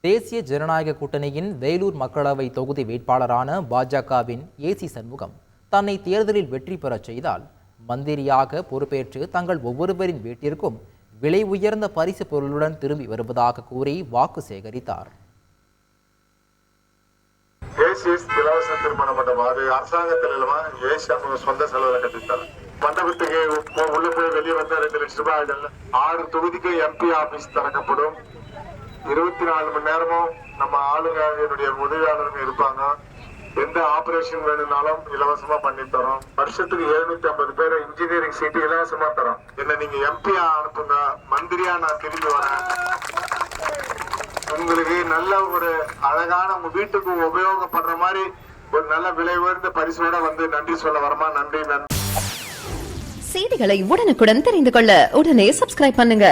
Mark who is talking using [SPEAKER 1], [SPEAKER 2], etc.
[SPEAKER 1] தேசிய ஜனநாயக கூட்டணியின் வேலூர் மக்களவை தொகுதி வேட்பாளரான பாஜகவின் ஏசி சண்முகம் தன்னை தேர்தலில் வெற்றி பெறச் செய்தால் மந்திரியாக பொறுப்பேற்று தங்கள் ஒவ்வொருவரின் வீட்டிற்கும் விலை உயர்ந்த பரிசு பொருளுடன் திரும்பி வருவதாக கூறி வாக்கு சேகரித்தார்.
[SPEAKER 2] இலவச திருமண மண்டபம் அது அரசாங்கத்தில் சொந்த செலவில் கட்டித்தார். மண்டபத்துக்கு உள்ள போய் வெளியே வந்த 2 லட்சம் ரூபாய் 6 தொகுதிக்கு எம்பி ஆபீஸ் திறக்கப்படும். 24 மணி நேரமும் நம்ம ஆளுங்க என்னுடைய உதவியாளர்கள் இருப்பாங்க. எந்த ஆபரேஷன் வேணும்னாலும் இலவசமா பண்ணி தரோம். வருஷத்துக்கு 750 பேரை இன்ஜினியரிங் சீட்டு இலவசமா தரோம். என்ன நீங்க எம்பியா அனுப்புங்க, மந்திரியா நான் திரும்பி வரேன். உங்களுக்கு நல்ல ஒரு அழகான உங்க வீட்டுக்கு உபயோகப்படுற மாதிரி ஒரு நல்ல விலை உயர்ந்த பரிசோட வந்து நன்றி சொல்ல வரமா. நன்றி.
[SPEAKER 3] செய்திகளை உடனுக்குடன் தெரிந்து கொள்ள உடனே சப்ஸ்கிரைப் பண்ணுங்க.